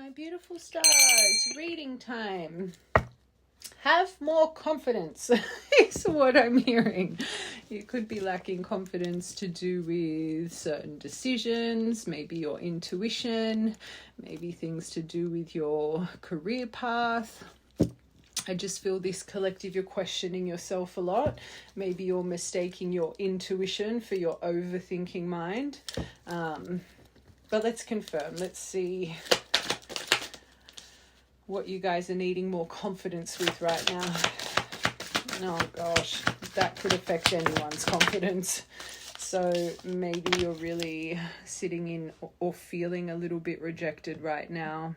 My beautiful stars, reading time. Have more confidence is what I'm hearing. You could be lacking confidence to do with certain decisions, maybe your intuition, maybe things to do with your career path. I just feel this collective, you're questioning yourself a lot. Maybe you're mistaking your intuition for your overthinking mind. But let's confirm. Let's see what you guys are needing more confidence with right now. Oh gosh, that could affect anyone's confidence. So maybe you're really sitting in or feeling a little bit rejected right now.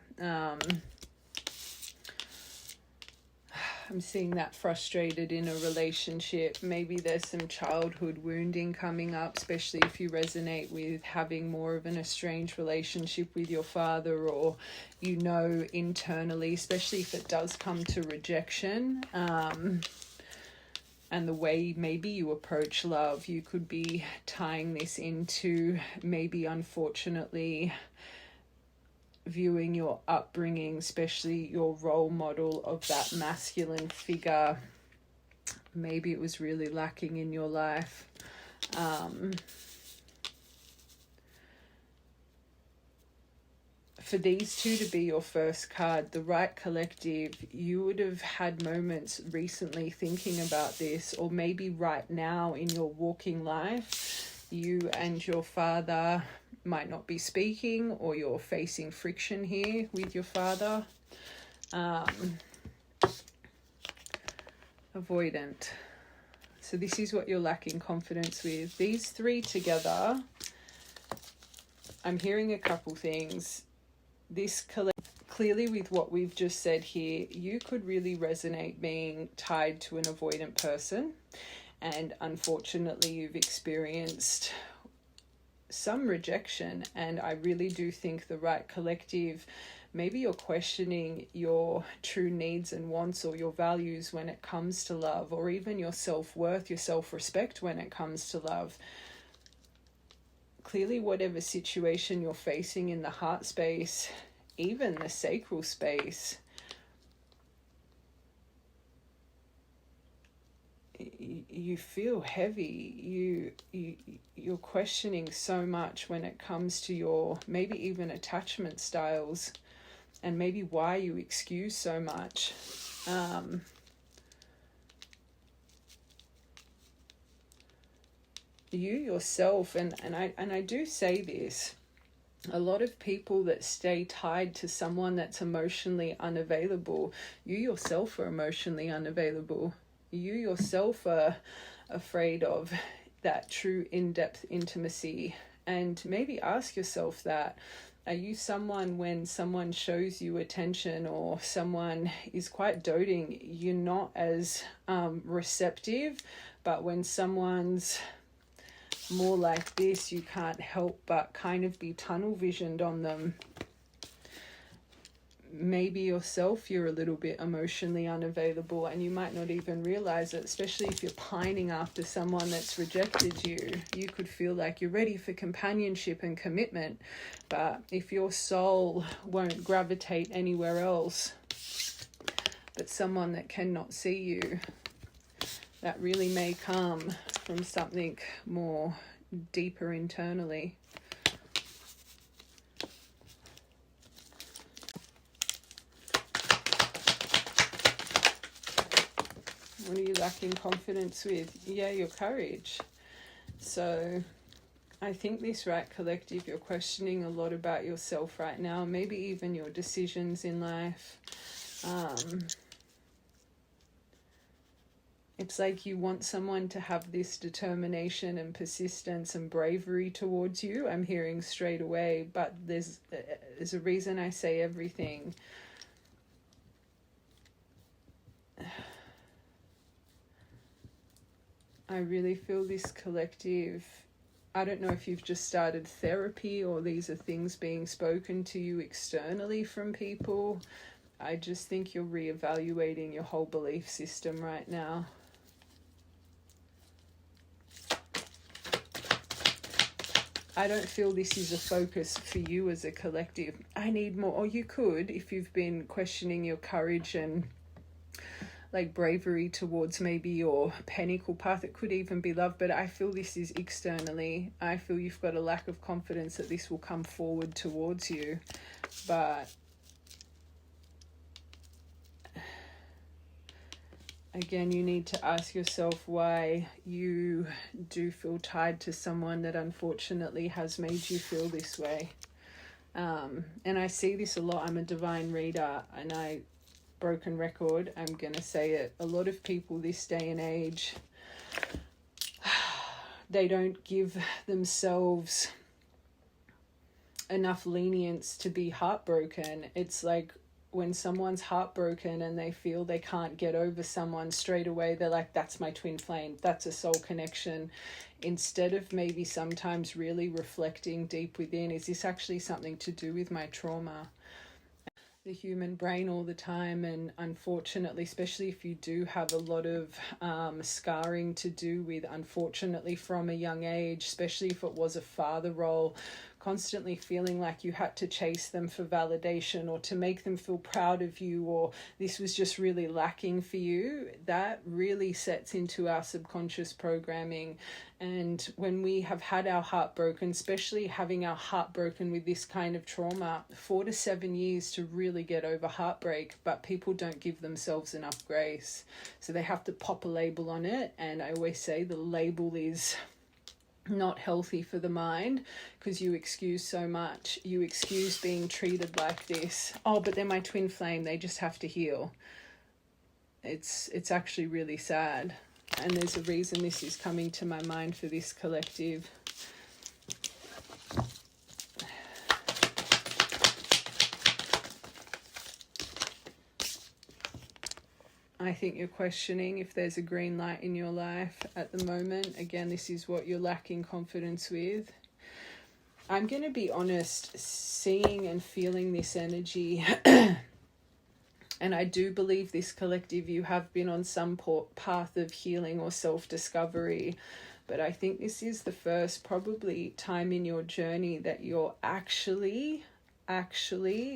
I'm seeing that frustrated in a relationship. Maybe there's some childhood wounding coming up, especially if you resonate with having more of an estranged relationship with your father, or internally, especially if it does come to rejection, and the way maybe you approach love. You could be tying this into maybe, unfortunately, viewing your upbringing, especially your role model of that masculine figure. Maybe it was really lacking in your life. For these two to be your first card, the right collective, you would have had moments recently thinking about this, or maybe right now in your walking life, you and your father might not be speaking, or you're facing friction here with your father. Avoidant. So this is what you're lacking confidence with. These three together, I'm hearing a couple things. This clearly with what we've just said here, you could really resonate being tied to an avoidant person, and unfortunately you've experienced some rejection. And I really do think the right collective, maybe you're questioning your true needs and wants, or your values when it comes to love, or even your self-worth, your self-respect when it comes to love. Clearly, whatever situation you're facing in the heart space, even the sacral space, you feel heavy. You're questioning so much when it comes to your maybe even attachment styles, and maybe why you excuse so much. You yourself, and I do say this, a lot of people that stay tied to someone that's emotionally unavailable, you yourself are emotionally unavailable. You yourself are afraid of that true in-depth intimacy. And maybe ask yourself that. Are you someone, when someone shows you attention or someone is quite doting, you're not as receptive, but when someone's more like this, you can't help but kind of be tunnel visioned on them? Maybe yourself, you're a little bit emotionally unavailable, and you might not even realize it, especially if you're pining after someone that's rejected you. You could feel like you're ready for companionship and commitment, but if your soul won't gravitate anywhere else but someone that cannot see you, that really may come from something more deeper internally. What are you lacking confidence with? Yeah, your courage. So I think this right collective, you're questioning a lot about yourself right now, maybe even your decisions in life. It's like you want someone to have this determination and persistence and bravery towards you. I'm hearing straight away, but there's a reason I say everything. I really feel this collective. I don't know if you've just started therapy, or these are things being spoken to you externally from people. I just think you're reevaluating your whole belief system right now. I don't feel this is a focus for you as a collective. I need more. Or you could, if you've been questioning your courage and like bravery towards maybe your pinnacle path. It could even be love, but I feel this is externally. I feel you've got a lack of confidence that this will come forward towards you. But again, you need to ask yourself why you do feel tied to someone that unfortunately has made you feel this way. And I see this a lot. I'm a divine reader, and broken record, I'm gonna say it. A lot of people this day and age, they don't give themselves enough lenience to be heartbroken. It's like when someone's heartbroken and they feel they can't get over someone straight away, they're like, that's my twin flame, that's a soul connection. Instead of maybe sometimes really reflecting deep within, is this actually something to do with my trauma? The human brain all the time, and unfortunately, especially if you do have a lot of scarring to do with, unfortunately, from a young age, especially if it was a father role, constantly feeling like you had to chase them for validation or to make them feel proud of you, or this was just really lacking for you, that really sets into our subconscious programming. And when we have had our heart broken, especially having our heart broken with this kind of trauma, 4 to 7 years to really get over heartbreak, but people don't give themselves enough grace. So they have to pop a label on it. And I always say the label is not healthy for the mind, because you excuse so much. You excuse being treated like this. Oh, but they're my twin flame, they just have to heal. It's actually really sad. And there's a reason this is coming to my mind for this collective. I think you're questioning if there's a green light in your life at the moment. Again, this is what you're lacking confidence with. I'm going to be honest, seeing and feeling this energy, and I do believe this collective, you have been on some path of healing or self-discovery, but I think this is the first probably time in your journey that you're actually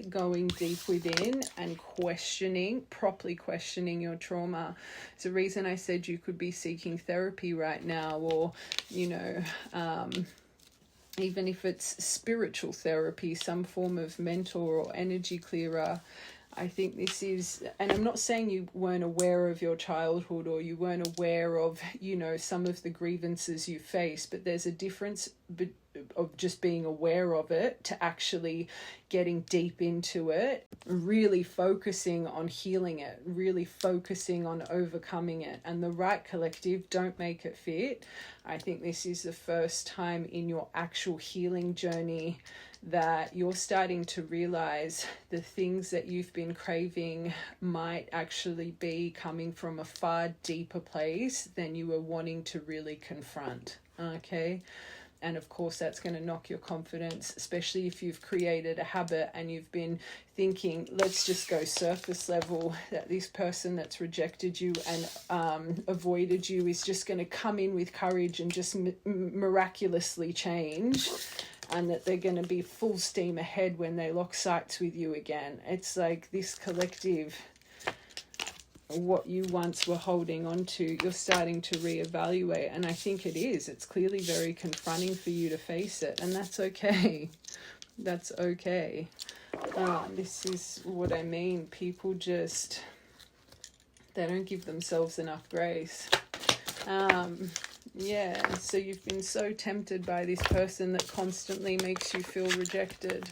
going deep within and properly questioning your trauma. It's the reason I said you could be seeking therapy right now, or, even if it's spiritual therapy, some form of mentor or energy clearer. I think this is, and I'm not saying you weren't aware of your childhood or you weren't aware of, some of the grievances you face, but there's a difference of just being aware of it to actually getting deep into it, really focusing on healing it, really focusing on overcoming it. And the right collective, don't make it fit. I think this is the first time in your actual healing journey that you're starting to realize the things that you've been craving might actually be coming from a far deeper place than you were wanting to really confront. Okay. And of course, that's going to knock your confidence, especially if you've created a habit and you've been thinking, let's just go surface level, that this person that's rejected you and avoided you is just going to come in with courage and just miraculously change, and that they're going to be full steam ahead when they lock sights with you again. It's like this collective, what you once were holding on to, you're starting to reevaluate. And I think it's clearly very confronting for you to face it, and that's okay. That's okay. This is what I mean. People just, they don't give themselves enough grace. So you've been so tempted by this person that constantly makes you feel rejected,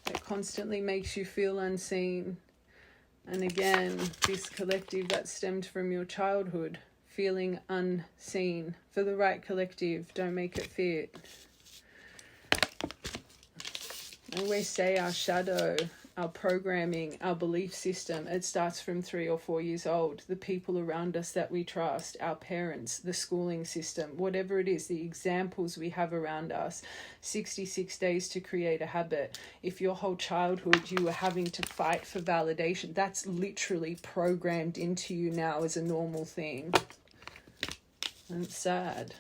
that constantly makes you feel unseen. And again, this collective, that stemmed from your childhood, feeling unseen. For the right collective, don't make it fit. I always say our shadow, our programming, our belief system, it starts from 3 or 4 years old. The people around us that we trust, our parents, the schooling system, whatever it is, the examples we have around us. 66 days to create a habit. If your whole childhood you were having to fight for validation, that's literally programmed into you now as a normal thing. And it's sad.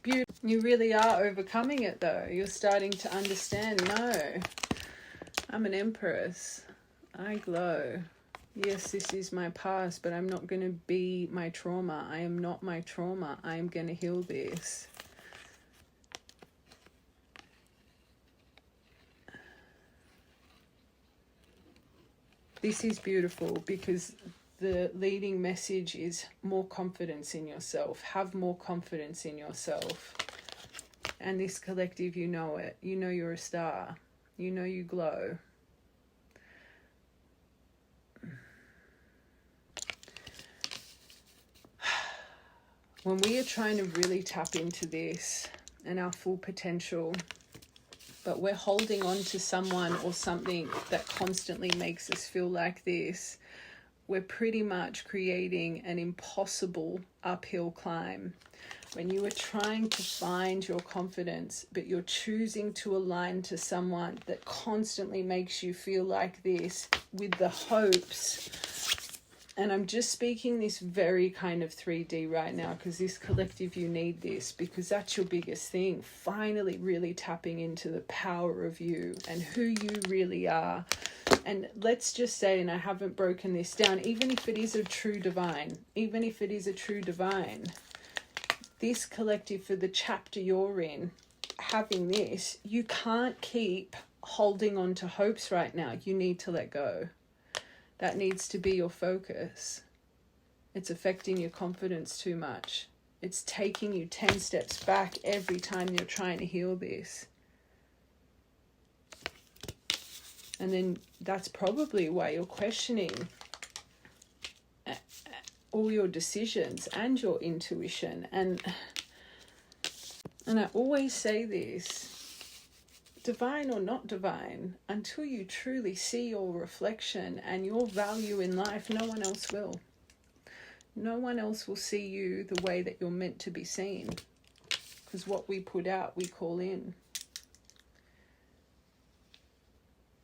Beautiful. You really are overcoming it though. You're starting to understand, no, I'm an empress. I glow. Yes, this is my past, but I'm not going to be my trauma. I am not my trauma. I am going to heal this. This is beautiful because the leading message is more confidence in yourself. Have more confidence in yourself. And this collective, you know it. You know you're a star. You know you glow. When we are trying to really tap into this and our full potential, but we're holding on to someone or something that constantly makes us feel like this, we're pretty much creating an impossible uphill climb. When you are trying to find your confidence, but you're choosing to align to someone that constantly makes you feel like this with the hopes, and I'm just speaking this very kind of 3D right now because this collective, you need this because that's your biggest thing. Finally really tapping into the power of you and who you really are. And let's just say, and I haven't broken this down, even if it is a true divine, this collective for the chapter you're in, having this, you can't keep holding on to hopes right now. You need to let go. That needs to be your focus. It's affecting your confidence too much. It's taking you 10 steps back every time you're trying to heal this. And then that's probably why you're questioning all your decisions and your intuition. And I always say this, divine or not divine, until you truly see your reflection and your value in life, no one else will. No one else will see you the way that you're meant to be seen. Because what we put out, we call in.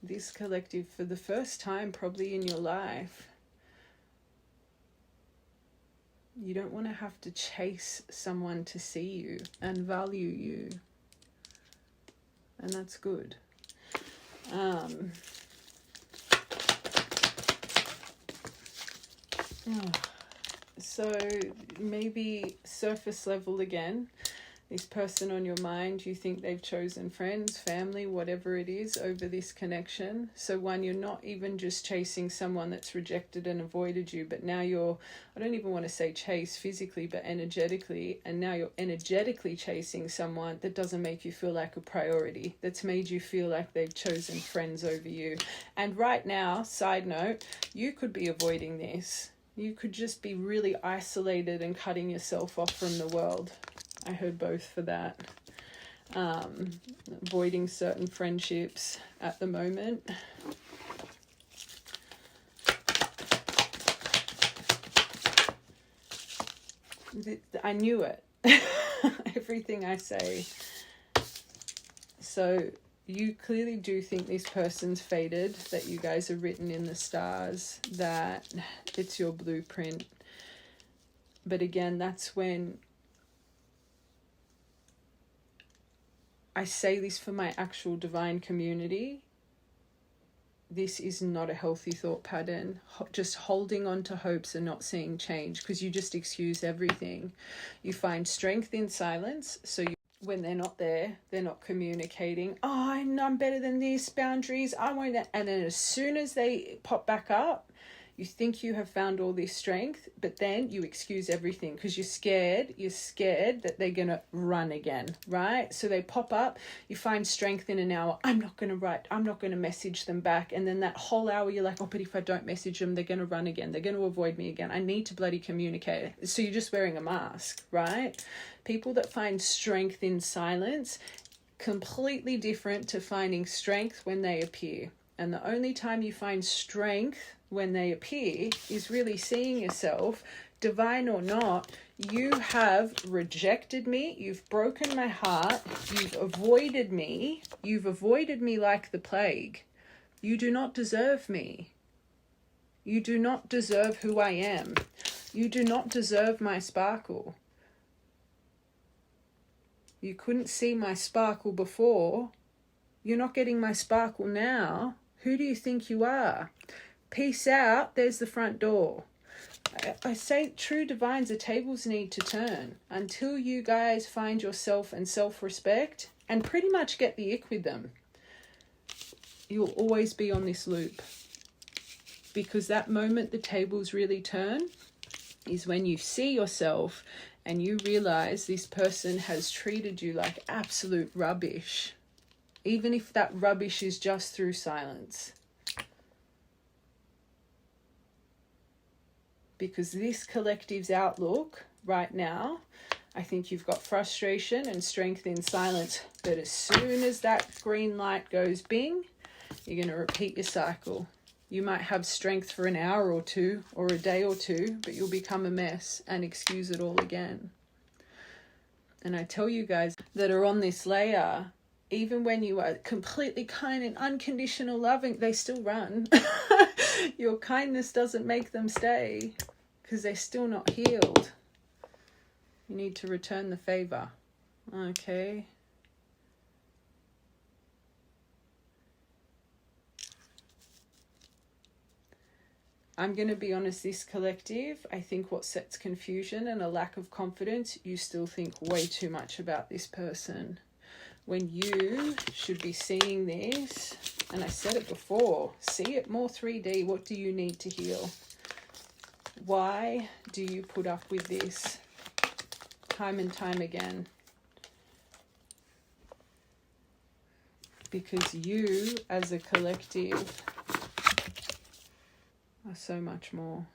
This collective, for the first time probably in your life, you don't want to have to chase someone to see you and value you. And that's good. So maybe surface level again, this person on your mind, you think they've chosen friends, family, whatever it is over this connection. So one, you're not even just chasing someone that's rejected and avoided you, but now you're, I don't even want to say chase physically, but energetically, and now you're energetically chasing someone that doesn't make you feel like a priority, that's made you feel like they've chosen friends over you. And right now, side note, you could be avoiding this. You could just be really isolated and cutting yourself off from the world. I heard both for that. Avoiding certain friendships at the moment. I knew it. Everything I say. So you clearly do think this person's fated, that you guys are written in the stars, that it's your blueprint. But again, that's when I say this for my actual divine community. This is not a healthy thought pattern. Just holding on to hopes and not seeing change, because you just excuse everything. You find strength in silence. So when they're not there, they're not communicating. Oh, I'm better than this, boundaries, I won't. And then as soon as they pop back up, you think you have found all this strength, but then you excuse everything because you're scared that they're going to run again, right? So they pop up, you find strength in an hour. I'm not going to write, I'm not going to message them back. And then that whole hour you're like, oh, but if I don't message them, they're going to run again. They're going to avoid me again. I need to bloody communicate. So you're just wearing a mask, right? People that find strength in silence, completely different to finding strength when they appear. And the only time you find strength when they appear is really seeing yourself, divine or not. You have rejected me, you've broken my heart, you've avoided me like the plague. You do not deserve me. You do not deserve who I am. You do not deserve my sparkle. You couldn't see my sparkle before. You're not getting my sparkle now. Who do you think you are? Peace out. There's the front door. I say true divines, the tables need to turn until you guys find yourself and self-respect and pretty much get the ick with them. You'll always be on this loop, because that moment the tables really turn is when you see yourself and you realize this person has treated you like absolute rubbish, even if that rubbish is just through silence. Because this collective's outlook right now, I think you've got frustration and strength in silence. But as soon as that green light goes bing, you're going to repeat your cycle. You might have strength for an hour or two or a day or two, but you'll become a mess and excuse it all again. And I tell you guys that are on this layer, even when you are completely kind and unconditional loving, they still run. Your kindness doesn't make them stay because they're still not healed. You need to return the favor. Okay. I'm going to be honest, this collective, I think what sets confusion and a lack of confidence, you still think way too much about this person. When you should be seeing this, and I said it before, see it more 3D. What do you need to heal? Why do you put up with this time and time again? Because you, as a collective, are so much more.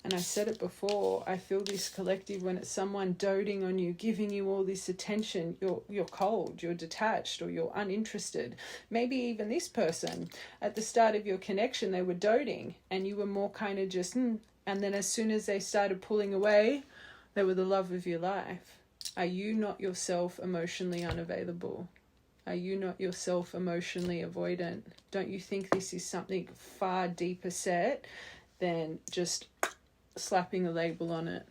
And I said it before, I feel this collective when it's someone doting on you, giving you all this attention, you're cold, you're detached, or you're uninterested. Maybe even this person, at the start of your connection, they were doting and you were more kind of just, and then as soon as they started pulling away, they were the love of your life. Are you not yourself emotionally unavailable? Are you not yourself emotionally avoidant? Don't you think this is something far deeper set than just slapping a label on it?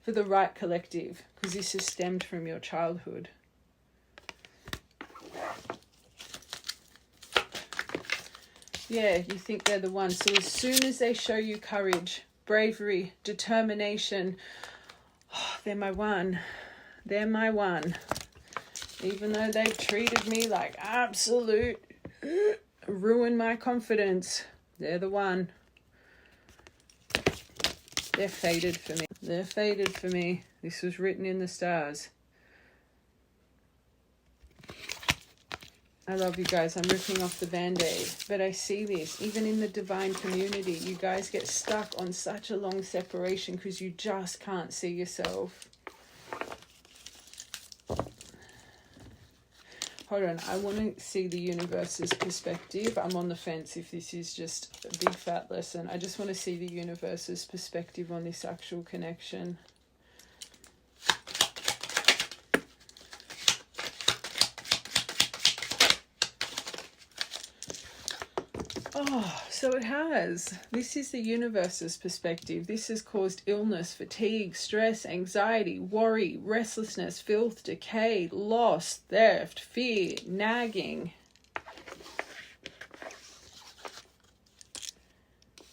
For the right collective, because this is stemmed from your childhood. Yeah, you think they're the one. So as soon as they show you courage, bravery, determination, oh, they're my one. They're my one. Even though they've treated me like absolute, ruin my confidence, they're the one. They're fated for me. They're fated for me. This was written in the stars. I love you guys. I'm ripping off the Band-Aid. But I see this. Even in the divine community, you guys get stuck on such a long separation because you just can't see yourself. Hold on. I want to see the universe's perspective. I'm on the fence if this is just a big fat lesson. I just want to see the universe's perspective on this actual connection. Oh, so it has. This is the universe's perspective. This has caused illness, fatigue, stress, anxiety, worry, restlessness, filth, decay, loss, theft, fear, nagging.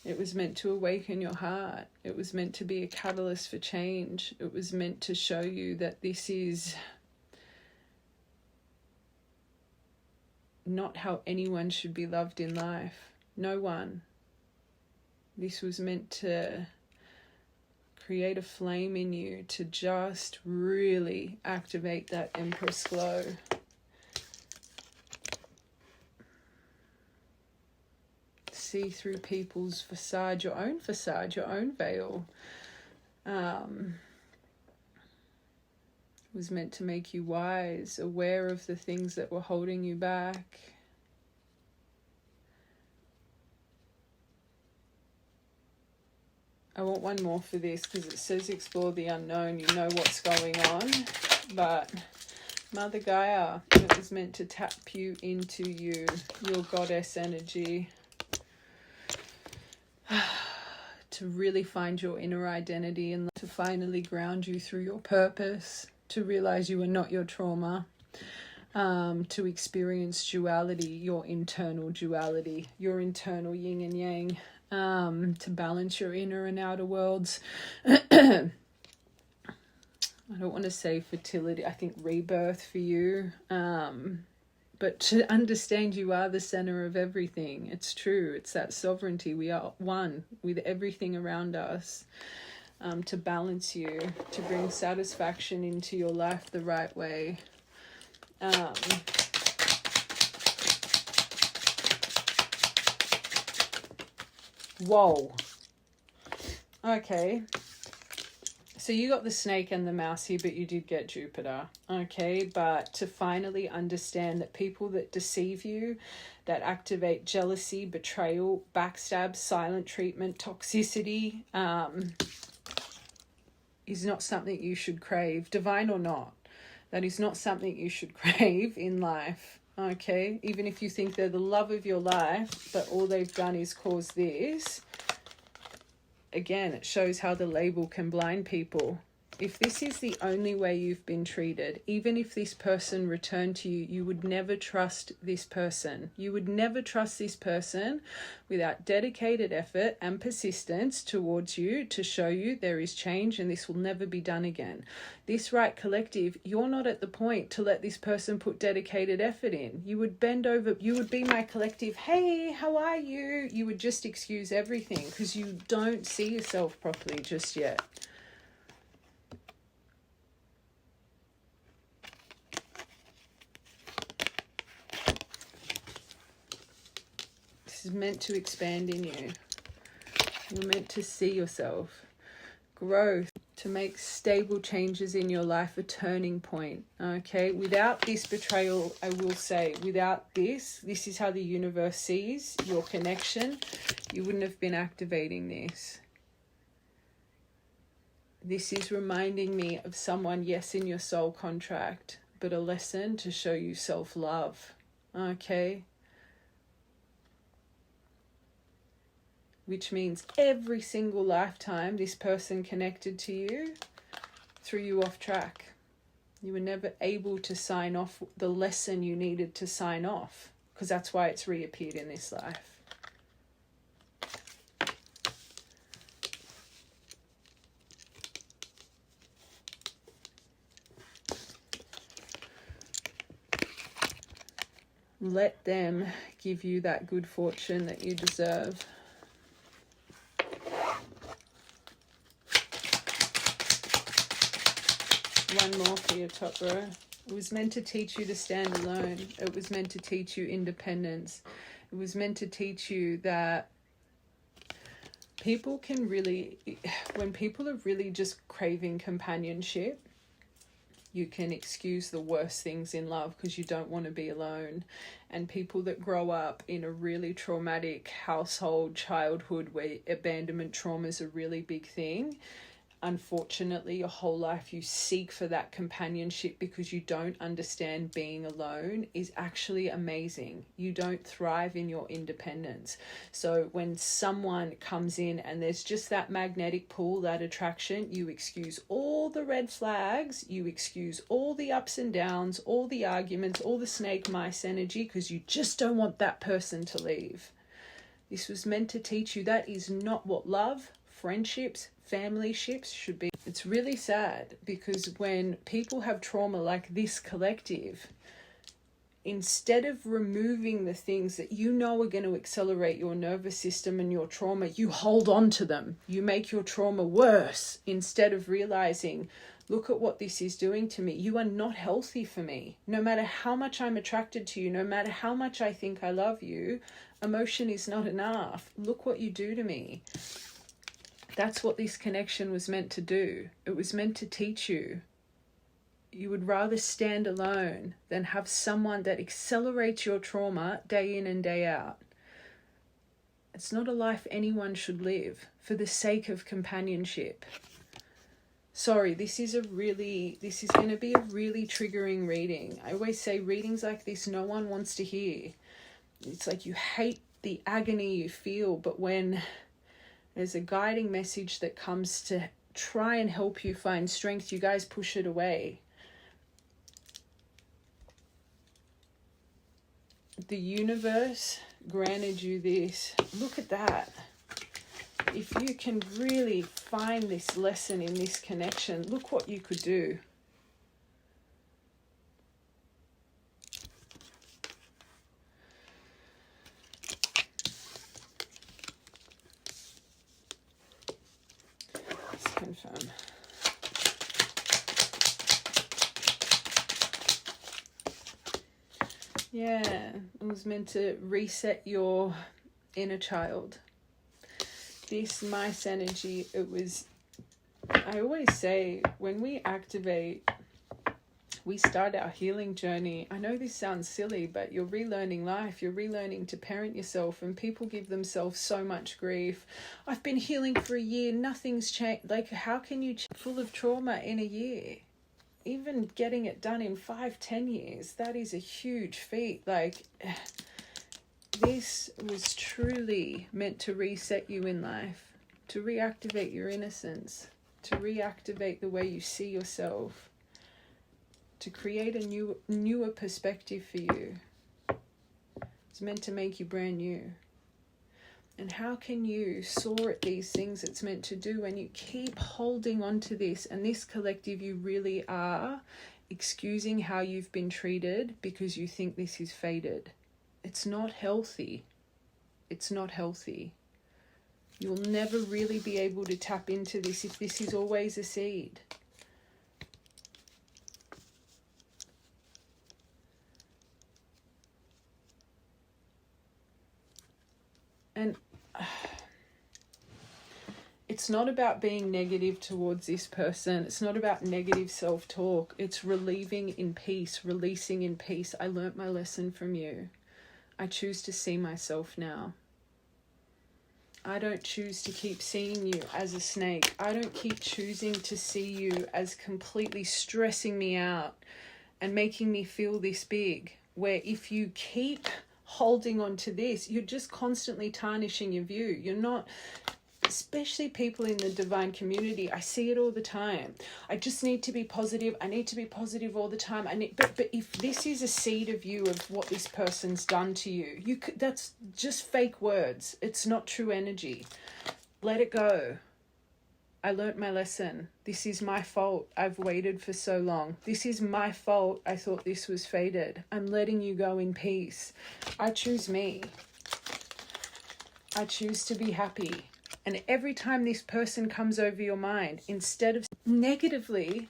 It was meant to awaken your heart. It was meant to be a catalyst for change. It was meant to show you that this is not how anyone should be loved in life. No one. This was meant to create a flame in you to just really activate that Empress glow. See through people's facade, your own veil. It was meant to make you wise, aware of the things that were holding you back. I want one more for this because it says explore the unknown. You know what's going on. But Mother Gaia, it was meant to tap you into your goddess energy. to really find your inner identity and to finally ground you through your purpose, to realize you are not your trauma, to experience duality, your internal duality, your internal yin and yang, to balance your inner and outer worlds. I don't want to say fertility, I think rebirth for you. But to understand you are the center of everything. It's true. It's that sovereignty. We are one with everything around us. To balance you, to bring satisfaction into your life the right way. Whoa. Okay. So you got the snake and the mouse here, but you did get Jupiter. Okay, but to finally understand that people that deceive you, that activate jealousy, betrayal, backstab, silent treatment, toxicity, is not something you should crave, divine or not. That is not something you should crave in life. Okay, even if you think they're the love of your life, but all they've done is cause this. Again, it shows how the label can blind people. If this is the only way you've been treated, even if this person returned to you, you would never trust this person. You would never trust this person without dedicated effort and persistence towards you to show you there is change and this will never be done again. This right collective, you're not at the point to let this person put dedicated effort in. You would bend over, you would be my collective, hey, how are you? You would just excuse everything because you don't see yourself properly just yet. Is meant to expand in you. You're meant to see yourself. Growth, to make stable changes in your life, a turning point. Okay, without this betrayal, I will say, without this is how the universe sees your connection. You wouldn't have been activating this. This is reminding me of someone, yes, in your soul contract, but a lesson to show you self-love. Okay. Which means every single lifetime this person connected to you threw you off track. You were never able to sign off the lesson you needed to sign off, because that's why it's reappeared in this life. Let them give you that good fortune that you deserve. One more for your top row. It was meant to teach you to stand alone. It was meant to teach you independence. It was meant to teach you that people can really, when people are really just craving companionship, you can excuse the worst things in love because you don't want to be alone. And people that grow up in a really traumatic household, childhood, where abandonment trauma is a really big thing, unfortunately, your whole life you seek for that companionship because you don't understand being alone is actually amazing. You don't thrive in your independence. So when someone comes in and there's just that magnetic pull, that attraction, you excuse all the red flags, you excuse all the ups and downs, all the arguments, all the snake mice energy, because you just don't want that person to leave. This was meant to teach you that is not what love, friendships, family ships should be. It's really sad because when people have trauma like this collective, instead of removing the things that you know are going to accelerate your nervous system and your trauma, you hold on to them. You make your trauma worse instead of realizing, look at what this is doing to me. You are not healthy for me. No matter how much I'm attracted to you, no matter how much I think I love you, emotion is not enough. Look what you do to me. That's what this connection was meant to do. It was meant to teach you. You would rather stand alone than have someone that accelerates your trauma day in and day out. It's not a life anyone should live for the sake of companionship. Sorry, this is going to be a really triggering reading. I always say readings like this, no one wants to hear. It's like you hate the agony you feel, but when There's a guiding message that comes to try and help you find strength. You guys push it away. The universe granted you this. Look at that. If you can really find this lesson in this connection, look what you could do. Let's confirm. Yeah, it was meant to reset your inner child. This mice energy, it was, I always say, when we activate, we start our healing journey. I know this sounds silly, but you're relearning life. You're relearning to parent yourself, and people give themselves so much grief. I've been healing for a year, nothing's changed. Like, how can you full of trauma in a year? Even getting it done in 5-10 years, that is a huge feat. Like, this was truly meant to reset you in life, to reactivate your innocence, to reactivate the way you see yourself, to create a newer perspective for you. It's meant to make you brand new. And how can you soar at these things it's meant to do when you keep holding on to this? And this collective, you really are excusing how you've been treated because you think this is fated. It's not healthy. It's not healthy. You'll never really be able to tap into this if this is always a seed. And it's not about being negative towards this person. It's not about negative self-talk. It's relieving in peace, releasing in peace. I learnt my lesson from you. I choose to see myself now. I don't choose to keep seeing you as a snake. I don't keep choosing to see you as completely stressing me out and making me feel this big, where if you keep holding on to this, you're just constantly tarnishing your view. You're not, especially people in the divine community, I see it all the time. I just need to be positive. I need to be positive all the time. But if this is a seed of you of what this person's done to you, that's just fake words. It's not true energy. Let it go. I learnt my lesson. This is my fault. I've waited for so long. This is my fault. I thought this was fated. I'm letting you go in peace. I choose me. I choose to be happy. And every time this person comes over your mind, instead of negatively,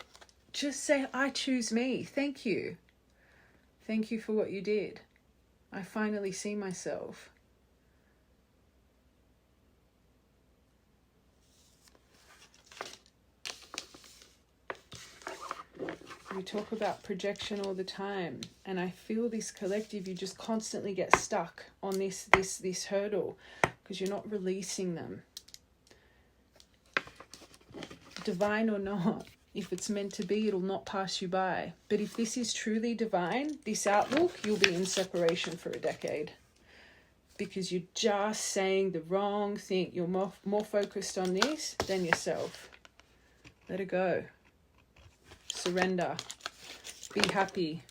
just say, I choose me. Thank you. Thank you for what you did. I finally see myself. We talk about projection all the time, and I feel this collective, you just constantly get stuck on this hurdle because you're not releasing them. Divine or not, if it's meant to be, it'll not pass you by. But if this is truly divine, this outlook, you'll be in separation for a decade because you're just saying the wrong thing. You're more focused on this than yourself. Let it go. Surrender. Be happy.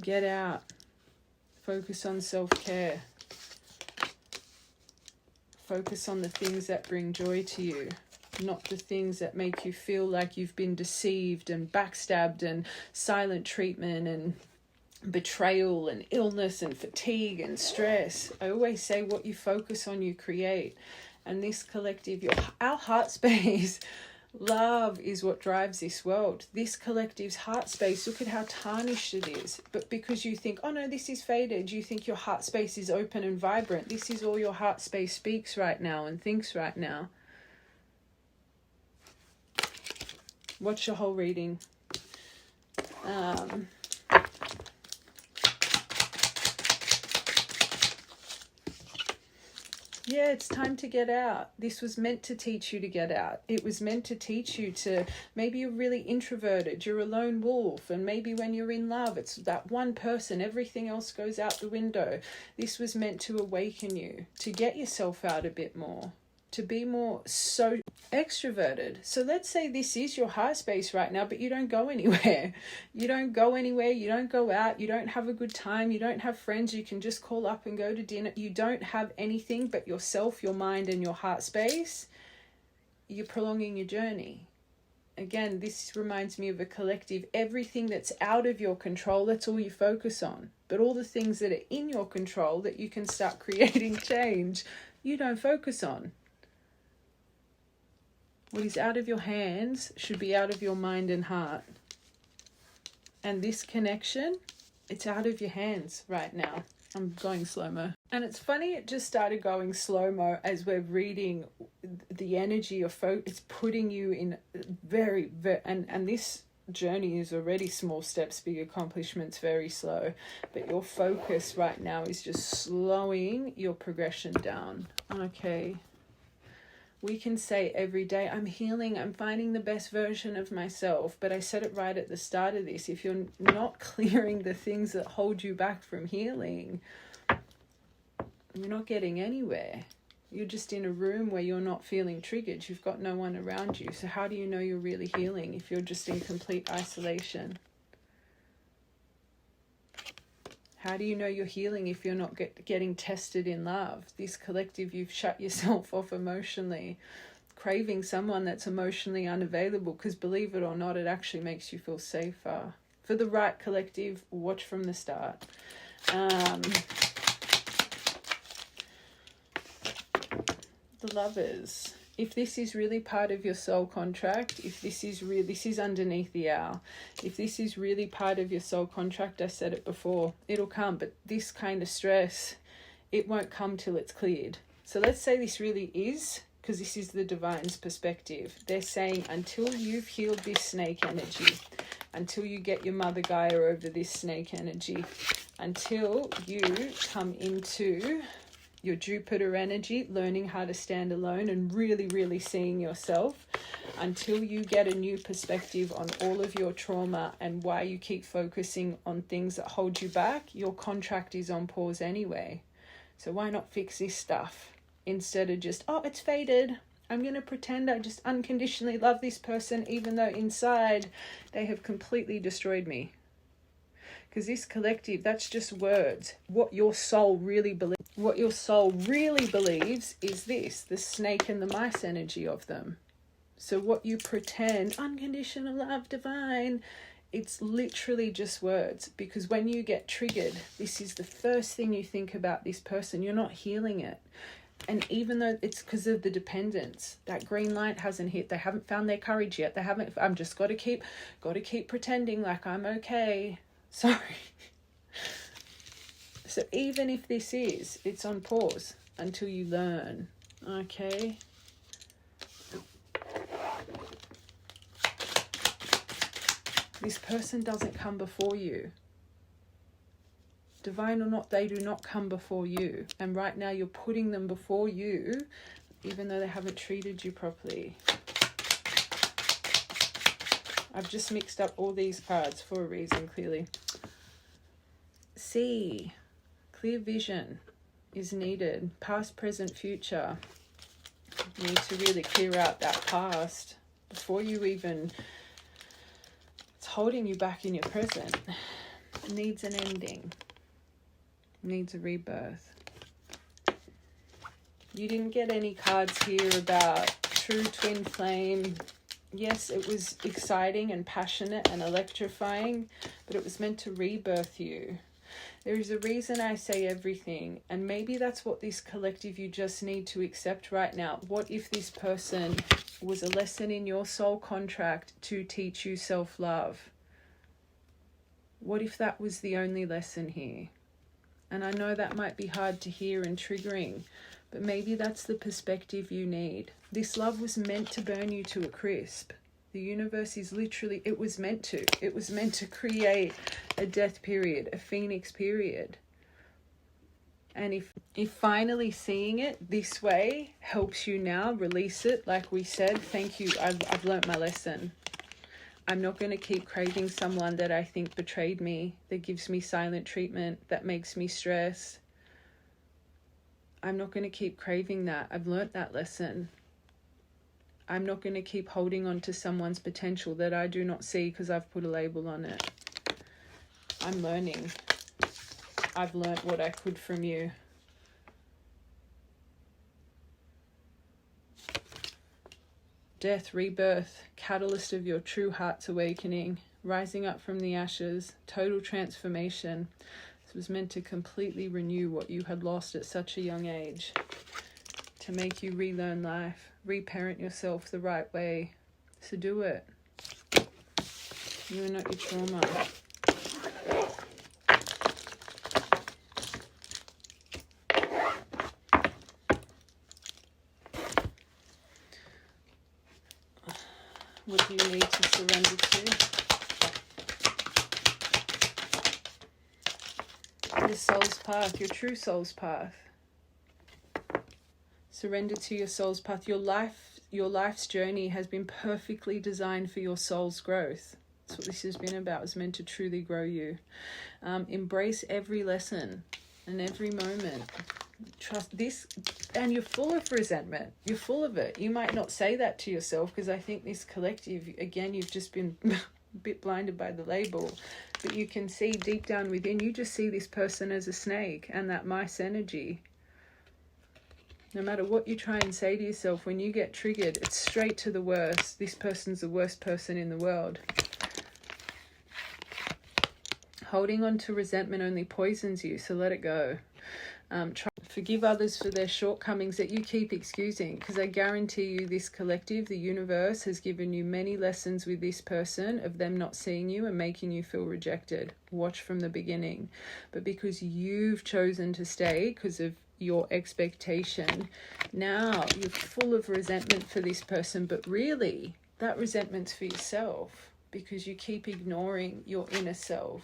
Get out. Focus on self-care. Focus on the things that bring joy to you, not the things that make you feel like you've been deceived and backstabbed and silent treatment and betrayal and illness and fatigue and stress. I always say what you focus on, you create. And this collective, our heart space, love is what drives this world. This collective's heart space, look at how tarnished it is. But because you think, oh no, this is faded, you think your heart space is open and vibrant. This is all your heart space speaks right now and thinks right now. Watch your whole reading. Yeah, it's time to get out. This was meant to teach you to get out. It was meant to teach you to, maybe you're really introverted, you're a lone wolf, and maybe when you're in love, it's that one person, everything else goes out the window. This was meant to awaken you, to get yourself out a bit more, to be more so extroverted. So let's say this is your heart space right now, but you don't go anywhere. You don't go anywhere. You don't go out. You don't have a good time. You don't have friends you can just call up and go to dinner. You don't have anything but yourself, your mind, and your heart space. You're prolonging your journey. Again, this reminds me of a collective. Everything that's out of your control, that's all you focus on. But all the things that are in your control that you can start creating change, you don't focus on. What is out of your hands should be out of your mind and heart. And this connection, it's out of your hands right now. I'm going slow-mo. And it's funny, it just started going slow-mo as we're reading the energy of it's putting you in very, and this journey is already small steps, big accomplishments, very slow. But your focus right now is just slowing your progression down. Okay. We can say every day, I'm healing, I'm finding the best version of myself. But I said it right at the start of this. If you're not clearing the things that hold you back from healing, you're not getting anywhere. You're just in a room where you're not feeling triggered. You've got no one around you. So how do you know you're really healing if you're just in complete isolation? How do you know you're healing if you're not getting tested in love? This collective, you've shut yourself off emotionally, craving someone that's emotionally unavailable, because believe it or not, it actually makes you feel safer. For the right collective, watch from the start. The Lovers. If this is really part of your soul contract, if this is underneath the owl, if this is really part of your soul contract, I said it before, it'll come. But this kind of stress, it won't come till it's cleared. So let's say this really is, because this is the divine's perspective. They're saying until you've healed this snake energy, until you get your Mother Gaia over this snake energy, until you come into your Jupiter energy, learning how to stand alone and really, really seeing yourself, until you get a new perspective on all of your trauma and why you keep focusing on things that hold you back, your contract is on pause anyway. So why not fix this stuff instead of just, oh, it's faded. I'm going to pretend I just unconditionally love this person, even though inside they have completely destroyed me. Because this collective, that's just words. What your soul really believes. What your soul really believes is this, the snake and the mice energy of them. So what you pretend, unconditional love, divine, it's literally just words. Because when you get triggered, this is the first thing you think about this person. You're not healing it. And even though it's because of the dependence, that green light hasn't hit. They haven't found their courage yet. I'm just got to keep pretending like I'm okay. Sorry. So even if it's on pause until you learn, okay? This person doesn't come before you. Divine or not, they do not come before you. And right now you're putting them before you, even though they haven't treated you properly. I've just mixed up all these cards for a reason, clearly. C. Clear vision is needed. Past, present, future. You need to really clear out that past before you even... It's holding you back in your present. It needs an ending. It needs a rebirth. You didn't get any cards here about true twin flame. Yes, it was exciting and passionate and electrifying, but it was meant to rebirth you. There is a reason I say everything, and maybe that's what this collective you just need to accept right now. What if this person was a lesson in your soul contract to teach you self-love? What if that was the only lesson here? And I know that might be hard to hear and triggering, but maybe that's the perspective you need. This love was meant to burn you to a crisp. The universe is literally, it was meant to create a death period, a phoenix period. And If finally seeing it this way helps you now, release it. Like we said, thank you. I've learnt my lesson. I'm not going to keep craving someone that I think betrayed me, that gives me silent treatment, that makes me stress. I'm not going to keep craving that. I've learnt that lesson. I'm not going to keep holding on to someone's potential that I do not see because I've put a label on it. I'm learning. I've learnt what I could from you. Death, rebirth, catalyst of your true heart's awakening, rising up from the ashes, total transformation. This was meant to completely renew what you had lost at such a young age, to make you relearn life, reparent yourself the right way. So do it. You are not your trauma. What do you need to surrender to? Your soul's path, your true soul's path. Surrender to your soul's path. Your life's journey has been perfectly designed for your soul's growth. That's what this has been about. It's meant to truly grow you. Embrace every lesson and every moment. Trust this, and you're full of resentment. You're full of it. You might not say that to yourself because I think this collective, again, you've just been a bit blinded by the label, but you can see deep down within, you just see this person as a snake and that mice energy. No matter what you try and say to yourself, when you get triggered, it's straight to the worst. This person's the worst person in the world. Holding on to resentment only poisons you, so let it go. Forgive others for their shortcomings that you keep excusing, because I guarantee you this collective, the universe, has given you many lessons with this person of them not seeing you and making you feel rejected. Watch from the beginning. But because you've chosen to stay because of your expectation, now you're full of resentment for this person, but really that resentment's for yourself because you keep ignoring your inner self.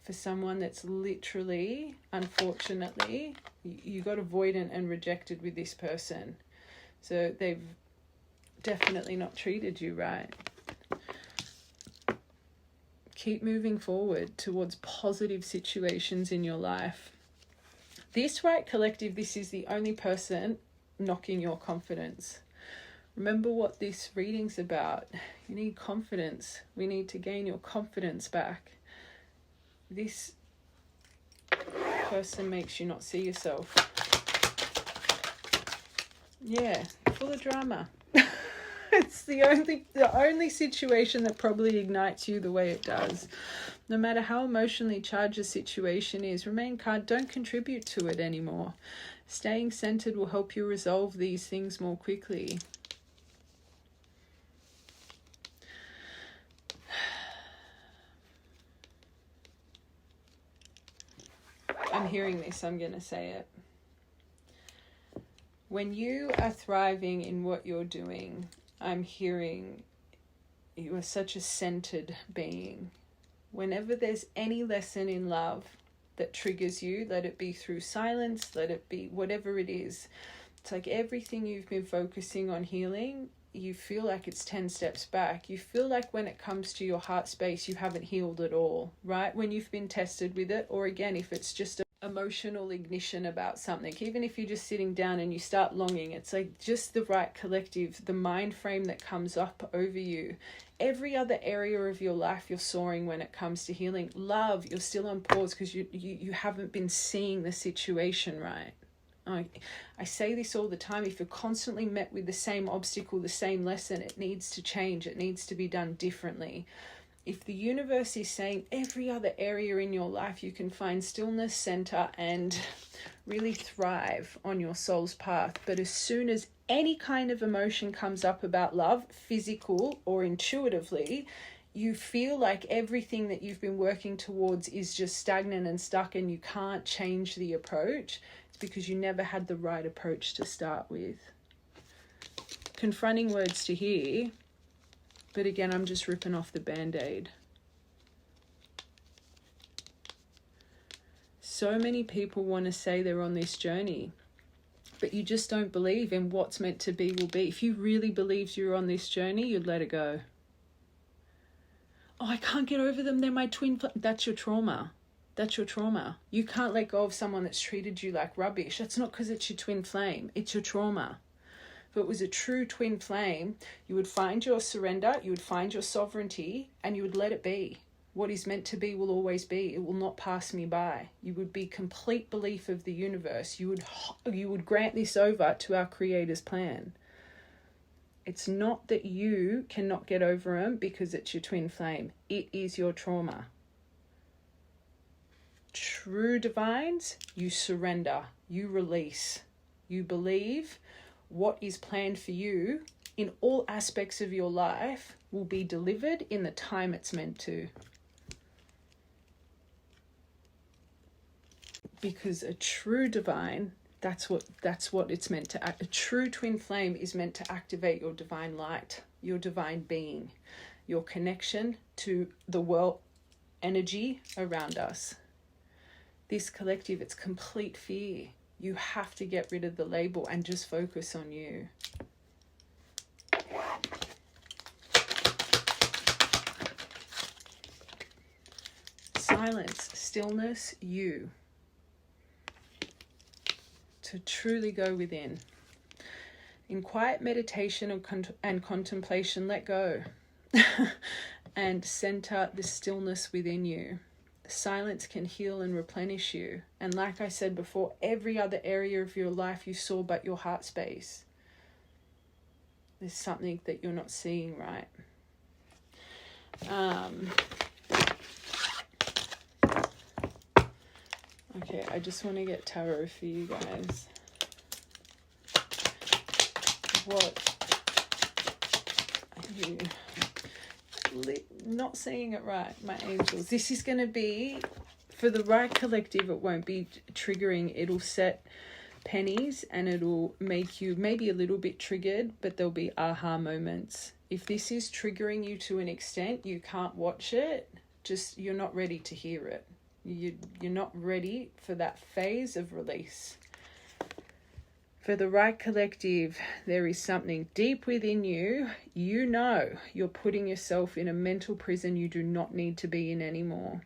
For someone that's literally, unfortunately, you got avoidant and rejected with this person. So they've definitely not treated you right. Keep moving forward towards positive situations in your life. This right collective, this is the only person knocking your confidence. Remember what this reading's about. You need confidence. We need to gain your confidence back. This person makes you not see yourself. Yeah, full of drama. It's the only situation that probably ignites you the way it does. No matter how emotionally charged a situation is, remain calm. Don't contribute to it anymore. Staying centered will help you resolve these things more quickly. I'm hearing this, I'm going to say it. When you are thriving in what you're doing, I'm hearing you are such a centered being. Whenever there's any lesson in love that triggers you, let it be through silence, let it be whatever it is. It's like everything you've been focusing on healing, you feel like it's 10 steps back. You feel like when it comes to your heart space, you haven't healed at all, right? When you've been tested with it, or again, if it's just emotional ignition about something, even if you're just sitting down and you start longing, it's like just the right collective, the mind frame that comes up over you. Every other area of your life, you're soaring when it comes to healing. Love, you're still on pause because you haven't been seeing the situation right. I say this all the time. If you're constantly met with the same obstacle, the same lesson, it needs to change. It needs to be done differently. If the universe is saying every other area in your life you can find stillness, center, and really thrive on your soul's path, but as soon as any kind of emotion comes up about love, physical or intuitively, you feel like everything that you've been working towards is just stagnant and stuck and you can't change the approach, it's because you never had the right approach to start with. Confronting words to hear. But again, I'm just ripping off the Band-Aid. So many people want to say they're on this journey, but you just don't believe in what's meant to be will be. If you really believed you're on this journey, you'd let it go. Oh, I can't get over them. They're my twin. That's your trauma. That's your trauma. You can't let go of someone that's treated you like rubbish. That's not because it's your twin flame. It's your trauma. If it was a true twin flame, you would find your surrender, you would find your sovereignty, and you would let it be. What is meant to be will always be. It will not pass me by. You would be complete belief of the universe. You would grant this over to our Creator's plan. It's not that you cannot get over them because it's your twin flame. It is your trauma. True divines, you surrender, you release, you believe what is planned for you in all aspects of your life will be delivered in the time it's meant to. Because a true divine, that's what it's meant to act. A true twin flame is meant to activate your divine light, your divine being, your connection to the world energy around us. This collective, it's complete fear. You have to get rid of the label and just focus on you. Silence, stillness, you. To truly go within. In quiet meditation and contemplation, let go and center the stillness within you. Silence can heal and replenish you. And like I said before, every other area of your life you saw but your heart space. There's something that you're not seeing right. Okay, I just want to get tarot for you guys. What are you not seeing it right, my angels? This is going to be, for the right collective, it won't be triggering. It'll set pennies and it'll make you maybe a little bit triggered, but there'll be aha moments. If this is triggering you to an extent you can't watch it, just you're not ready to hear it. You're not ready for that phase of release. For the right collective, there is something deep within you. You know you're putting yourself in a mental prison you do not need to be in anymore.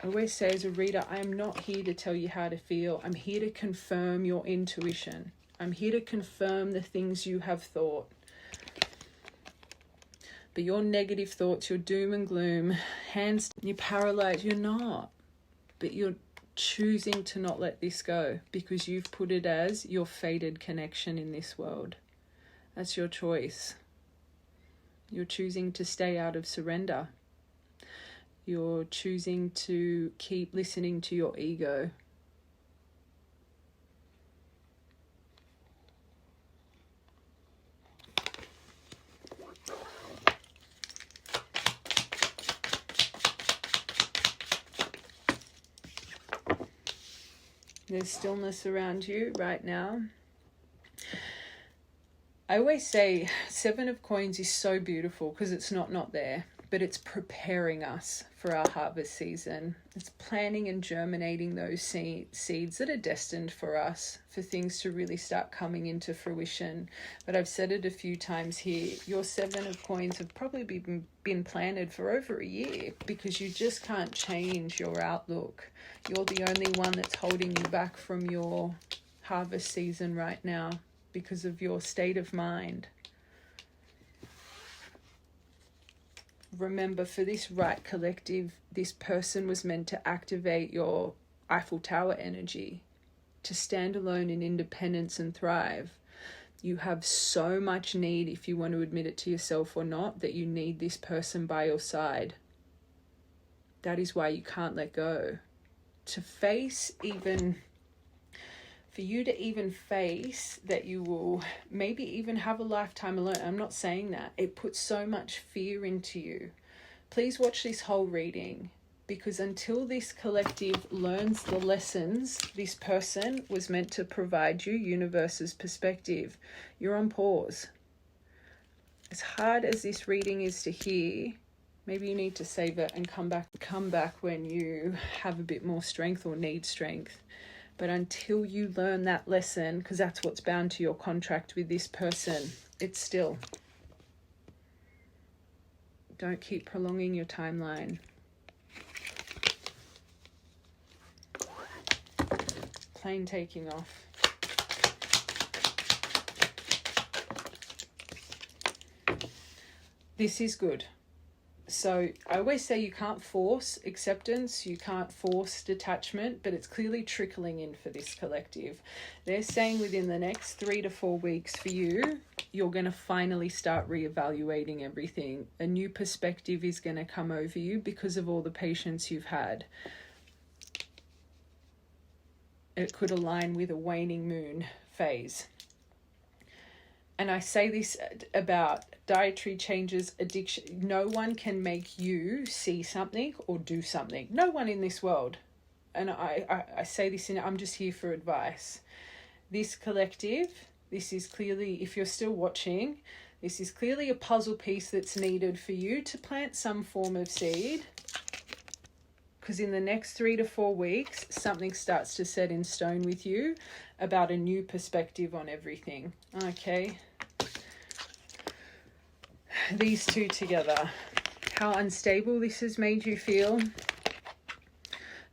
I always say as a reader, I am not here to tell you how to feel. I'm here to confirm your intuition. I'm here to confirm the things you have thought. But your negative thoughts, your doom and gloom, you're paralyzed, you're not. But you're choosing to not let this go because you've put it as your fated connection in this world. That's your choice. You're choosing to stay out of surrender. You're choosing to keep listening to your ego. There's stillness around you right now. I always say 7 of Coins is so beautiful because it's not there, but it's preparing us for our harvest season. It's planting and germinating those seeds that are destined for us, for things to really start coming into fruition. But I've said it a few times here, your 7 of Coins have probably been planted for over a year because you just can't change your outlook. You're the only one that's holding you back from your harvest season right now because of your state of mind. Remember, for this right collective, this person was meant to activate your Eiffel Tower energy, to stand alone in independence and thrive. You have so much need, if you want to admit it to yourself or not, that you need this person by your side. That is why you can't let go. To face even, for you to even face that you will maybe even have a lifetime alone. I'm not saying that. It puts so much fear into you. Please watch this whole reading, because until this collective learns the lessons this person was meant to provide you, universe's perspective, you're on pause. As hard as this reading is to hear, Maybe you need to save it and come back when you have a bit more strength or need strength. But until you learn that lesson, because that's what's bound to your contract with this person, it's still. Don't keep prolonging your timeline. Plane taking off. This is good. So I always say you can't force acceptance, you can't force detachment, but it's clearly trickling in for this collective. They're saying within the next 3 to 4 weeks for you, you're going to finally start reevaluating everything. A new perspective is going to come over you because of all the patience you've had. It could align with a waning moon phase. And I say this about dietary changes, addiction. No one can make you see something or do something. No one in this world. And I say this I'm just here for advice. This collective, this is clearly, if you're still watching, this is clearly a puzzle piece that's needed for you to plant some form of seed. Because in the next 3 to 4 weeks, something starts to set in stone with you about a new perspective on everything. Okay. These two together. How unstable this has made you feel.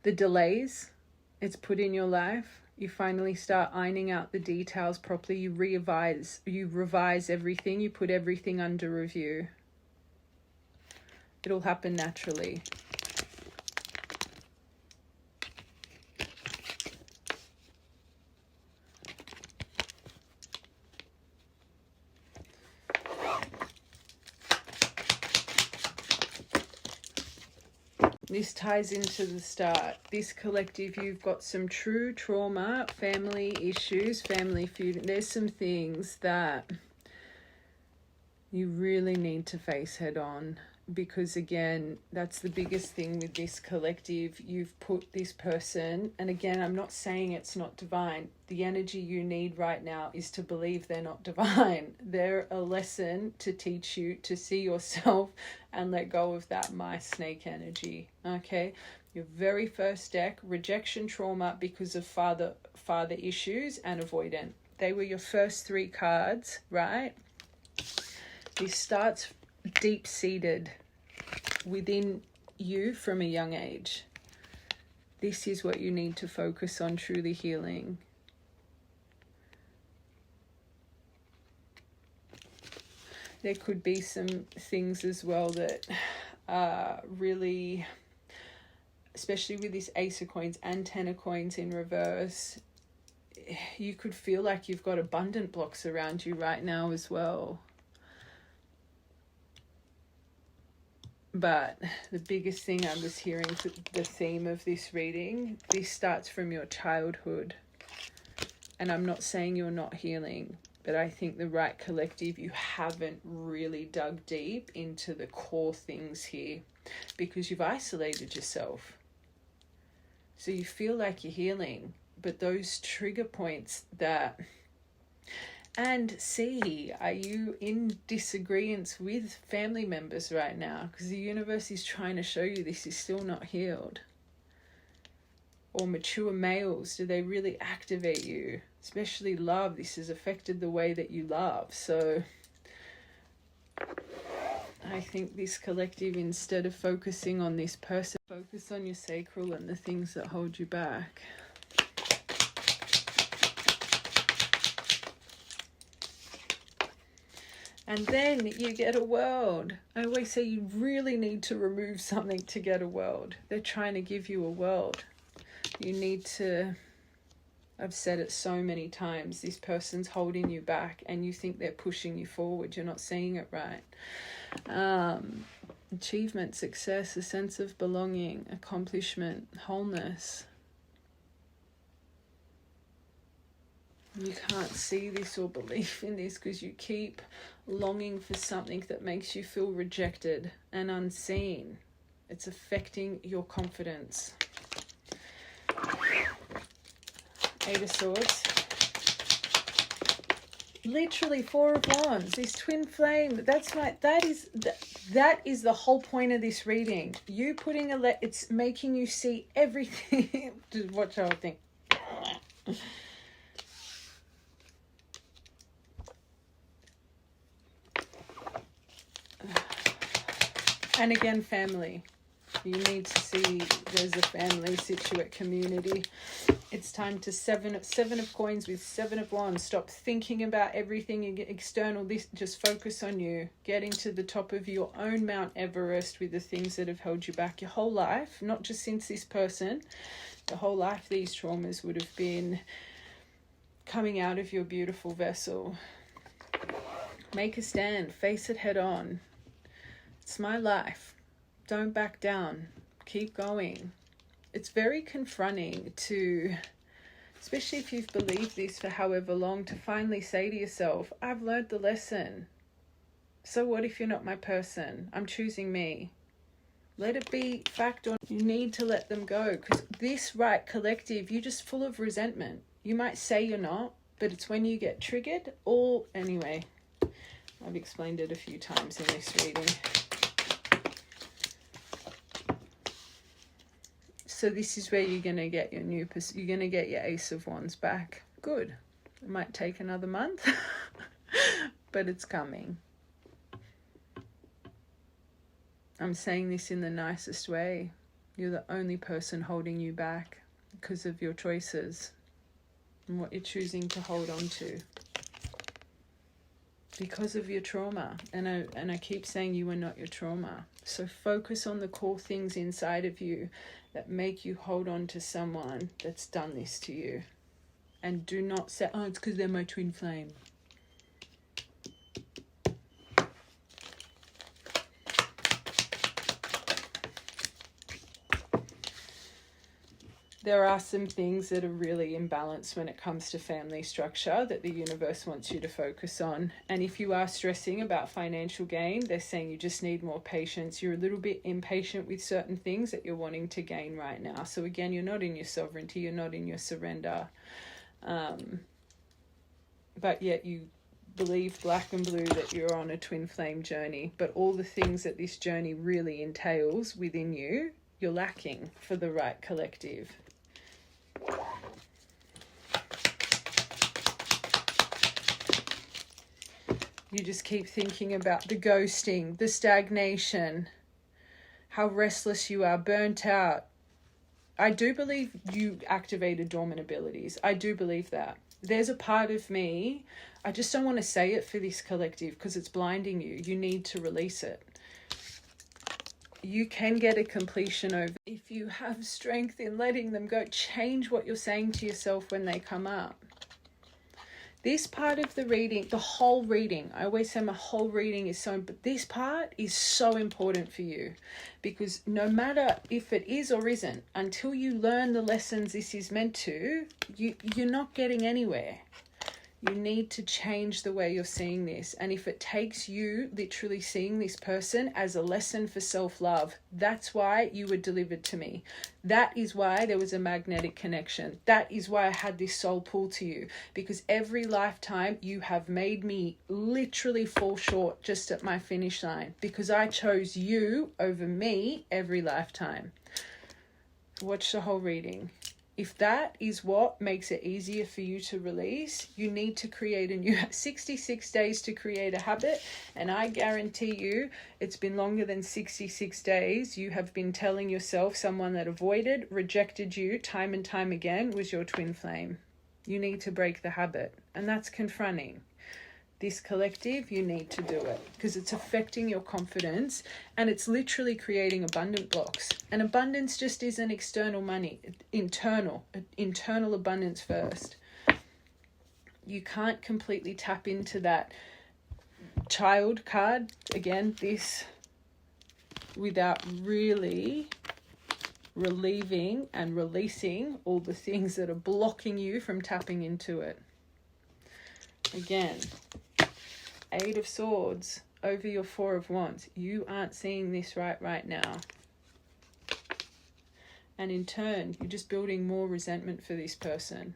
The delays it's put in your life. You finally start ironing out the details properly. You revise everything. You put everything under review. It'll happen naturally. This ties into the start. This collective, you've got some true trauma, family issues, family feud. There's some things that you really need to face head on. Because again, that's the biggest thing with this collective. You've put this person, and again, I'm not saying it's not divine. The energy you need right now is to believe they're not divine. They're a lesson to teach you to see yourself and let go of that snake energy. Okay, your very first deck, rejection, trauma because of father issues, and avoidant. They were your first 3 cards, right? This starts deep-seated within you from a young age. This is what you need to focus on, truly healing. There could be some things as well that are really, especially with this Ace of Coins and 10 of Coins in reverse, you could feel like you've got abundant blocks around you right now as well. But the biggest thing I was hearing, the theme of this reading, this starts from your childhood. And I'm not saying you're not healing, but I think the right collective, you haven't really dug deep into the core things here because you've isolated yourself. So you feel like you're healing, but those trigger points that... And see, are you in disagreement with family members right now? Because the universe is trying to show you this is still not healed. Or mature males, do they really activate you? Especially love, this has affected the way that you love. So I think this collective, instead of focusing on this person, focus on your sacral and the things that hold you back. And then you get a world. I always say you really need to remove something to get a world. They're trying to give you a world. You need to... I've said it so many times. This person's holding you back and you think they're pushing you forward. You're not seeing it right. Achievement, success, a sense of belonging, accomplishment, wholeness. You can't see this or believe in this because you keep longing for something that makes you feel rejected and unseen. It's affecting your confidence. 8 of Swords. literally Four of Wands, this twin flame. That's right. That is the whole point of this reading. You putting it's making you see everything. Just watch the whole thing. And again, family. You need to see there's a family situate community. It's time to seven of coins with Seven of Wands. Stop thinking about everything external. Just focus on you. Getting to the top of your own Mount Everest with the things that have held you back your whole life. Not just since this person. The whole life these traumas would have been coming out of your beautiful vessel. Make a stand. Face it head on. It's my life. Don't back down. Keep going. It's very confronting to, especially if you've believed this for however long, to finally say to yourself, I've learned the lesson. So what if you're not my person? I'm choosing me. Let it be fact or you need to let them go. Because this right collective, you're just full of resentment. You might say you're not, but it's when you get triggered or anyway. I've explained it a few times in this reading. So this is where you're going to get your you're going to get your Ace of Wands back. Good. It might take another month, but it's coming. I'm saying this in the nicest way. You're the only person holding you back because of your choices and what you're choosing to hold on to. Because of your trauma. And I keep saying you are not your trauma. So focus on the core things inside of you that make you hold on to someone that's done this to you. And do not say, oh, it's because they're my twin flame. There are some things that are really imbalanced when it comes to family structure that the universe wants you to focus on. And if you are stressing about financial gain, they're saying you just need more patience. You're a little bit impatient with certain things that you're wanting to gain right now. So again, you're not in your sovereignty, you're not in your surrender. But yet you believe black and blue that you're on a twin flame journey. But all the things that this journey really entails within you, you're lacking for the right collective. You just keep thinking about the ghosting, the stagnation, how restless you are, burnt out. I do believe you activated dormant abilities. I do believe that. There's a part of me, I just don't want to say it for this collective because it's blinding you. You need to release it. You can get a completion over if you have strength in letting them go. Change what you're saying to yourself when they come up. This part of the reading, the whole reading, I always say my whole reading is but this part is so important for you because no matter if it is or isn't, until you learn the lessons this is meant to, you're not getting anywhere. You need to change the way you're seeing this. And if it takes you literally seeing this person as a lesson for self-love, that's why you were delivered to me. That is why there was a magnetic connection. That is why I had this soul pull to you. Because every lifetime you have made me literally fall short just at my finish line. Because I chose you over me every lifetime. Watch the whole reading. If that is what makes it easier for you to release, you need to create you have 66 days to create a habit. And I guarantee you, it's been longer than 66 days. You have been telling yourself someone that avoided, rejected you time and time again was your twin flame. You need to break the habit. And that's confronting. This collective, you need to do it because it's affecting your confidence and it's literally creating abundant blocks. And abundance just isn't external money, internal abundance first. You can't completely tap into that child card, again, this, without really relieving and releasing all the things that are blocking you from tapping into it. Again, Eight of Swords over your Four of Wands. You aren't seeing this right now. And in turn, you're just building more resentment for this person.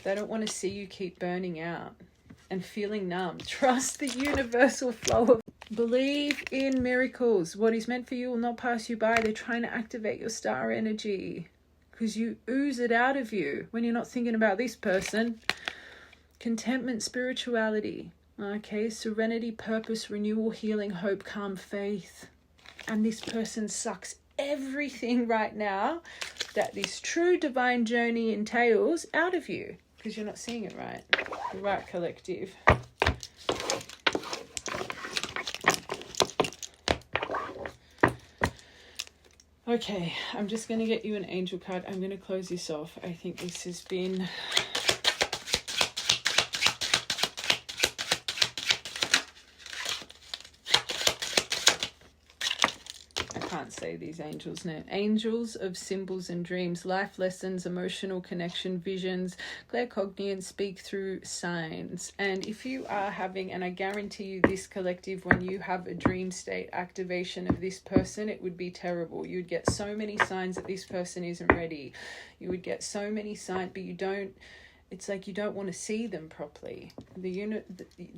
They don't want to see you keep burning out and feeling numb. Trust the universal flow of. Believe in miracles. What is meant for you will not pass you by. They're trying to activate your star energy because you ooze it out of you when you're not thinking about this person. Contentment, spirituality. Okay, serenity, purpose, renewal, healing, hope, calm, faith. And this person sucks everything right now that this true divine journey entails out of you because you're not seeing it right. The right collective. Okay, I'm just going to get you an angel card. I'm going to close this off. I think this has been... I can't say these angels' name. Angels of symbols and dreams, life lessons, emotional connection, visions, claircognizance, speak through signs. And if you are having, and I guarantee you this collective, when you have a dream state activation of this person, it would be terrible. You'd get so many signs that this person isn't ready. You would get so many signs, but you don't, it's like you don't want to see them properly.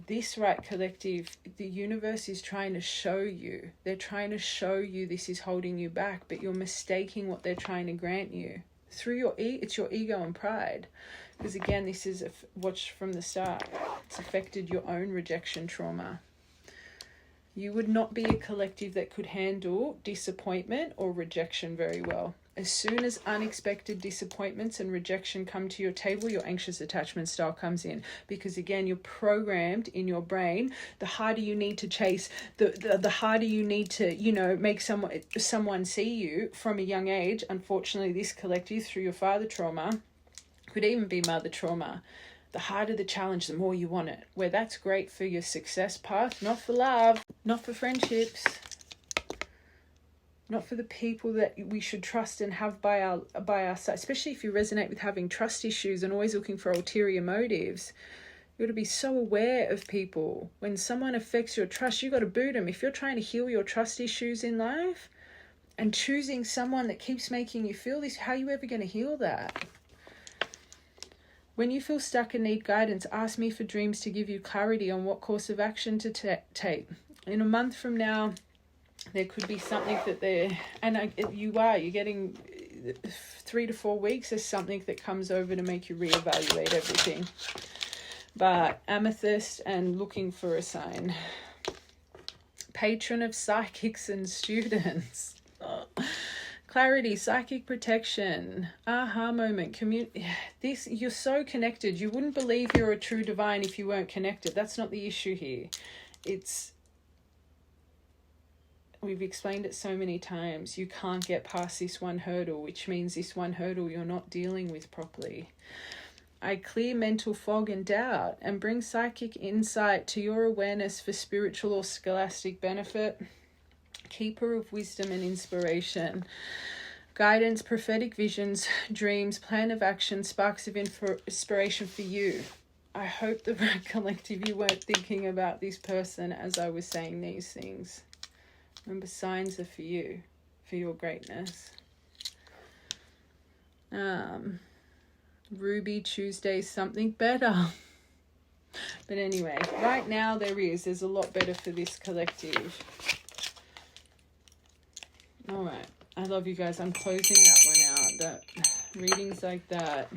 This right collective, the universe is trying to show you. They're trying to show you this is holding you back, but you're mistaking what they're trying to grant you. Through your it's your ego and pride. Because again, this is, watch from the start, it's affected your own rejection trauma. You would not be a collective that could handle disappointment or rejection very well. As soon as unexpected disappointments and rejection come to your table, your anxious attachment style comes in. Because again, you're programmed in your brain. The harder you need to chase, the harder you need to, make someone see you from a young age. Unfortunately, this collective, through your father trauma, could even be mother trauma. The harder the challenge, the more you want it. Where that's great for your success path, not for love, not for friendships. Not for the people that we should trust and have by our side, especially if you resonate with having trust issues and always looking for ulterior motives. You got to be so aware of people. When someone affects your trust, you got to boot them. If you're trying to heal your trust issues in life and choosing someone that keeps making you feel this, how are you ever going to heal that? When you feel stuck and need guidance, ask me for dreams to give you clarity on what course of action to take. In a month from now, there could be something that you're getting 3 to 4 weeks. There's something that comes over to make you reevaluate everything. But amethyst and looking for a sign. Patron of psychics and students. Clarity, psychic protection, aha moment, you're so connected. You wouldn't believe you're a true divine if you weren't connected. That's not the issue here. We've explained it so many times. You can't get past this one hurdle, which means this one hurdle you're not dealing with properly. I clear mental fog and doubt and bring psychic insight to your awareness for spiritual or scholastic benefit. Keeper of wisdom and inspiration. Guidance, prophetic visions, dreams, plan of action, sparks of inspiration for you. I hope the right collective, you weren't thinking about this person as I was saying these things. Remember, signs are for you, for your greatness. Ruby, Tuesday, something better. But anyway, right now there's a lot better for this collective. All right. I love you guys. I'm closing that one out. That readings like that.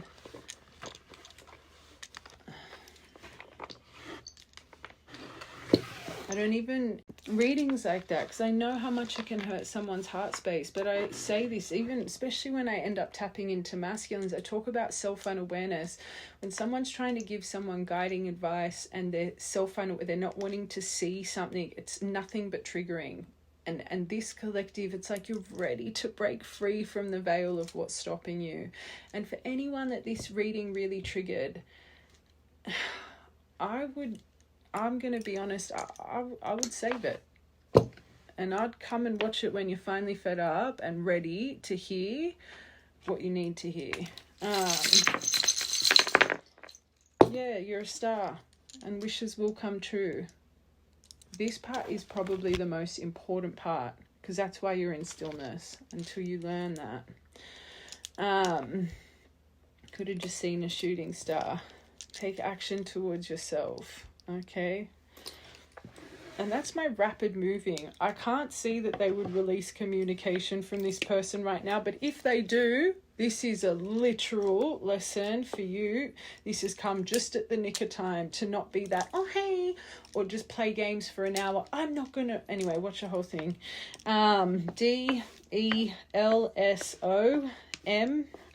Readings like that, because I know how much it can hurt someone's heart space, but I say this even especially when I end up tapping into masculines. I talk about self-unawareness. When someone's trying to give someone guiding advice and they're not wanting to see something, it's nothing but triggering. And this collective, it's like you're ready to break free from the veil of what's stopping you. And for anyone that this reading really triggered, I'm going to be honest, I would save it. And I'd come and watch it when you're finally fed up and ready to hear what you need to hear. Yeah, you're a star and wishes will come true. This part is probably the most important part because that's why you're in stillness until you learn that. Could have just seen a shooting star. Take action towards yourself, okay? And that's my rapid moving. I can't see that they would release communication from this person right now, but if they do, this is a literal lesson for you. This has come just at the nick of time to not be that, oh, hey, or just play games for an hour. I'm not going to... Anyway, watch the whole thing. DELSOM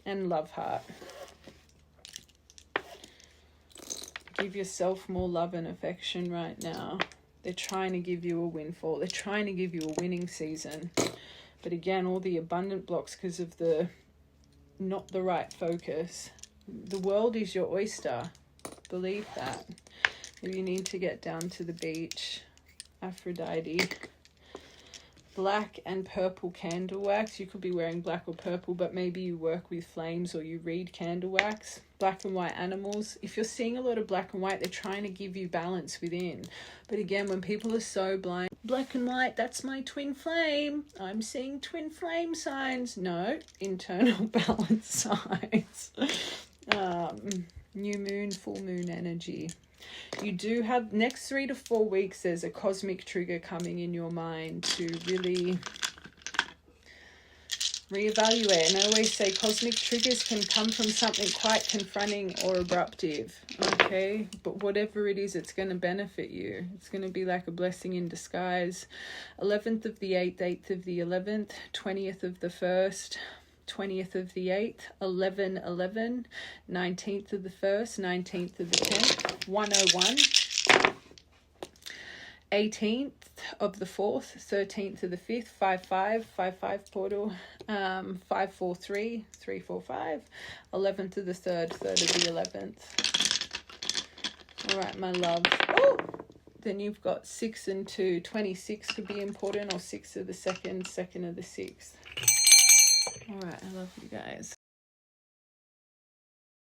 and love heart. Give yourself more love and affection right now. They're trying to give you a windfall. They're trying to give you a winning season. But again, all the abundant blocks because of the not the right focus. The world is your oyster. Believe that. Maybe you need to get down to the beach. Aphrodite. Black and purple candle wax. You could be wearing black or purple, but maybe you work with flames or you read candle wax. Black and white animals. If you're seeing a lot of black and white, they're trying to give you balance within. But again, when people are so blind, black and white, that's my twin flame. I'm seeing twin flame signs. No, internal balance signs. New moon, full moon energy. You do have next 3 to 4 weeks, there's a cosmic trigger coming in your mind to really reevaluate. And I always say cosmic triggers can come from something quite confronting or abruptive, okay? But whatever it is, it's going to benefit you. It's going to be like a blessing in disguise. 11th of the 8th, 8th of the 11th, 20th of the 1st, 20th of the 8th, 11/11, 19th of the 1st, 19th of the 10th, 101, 18th of the 4th, 13th of the 5th, 55 portal, 543, 345, 11th of the 3rd, 3rd of the 11th. All right, my love. Oh! Then you've got 6 and 2. 26 could be important, or 6 of the 2nd, 2nd of the 6th. All right, I love you guys.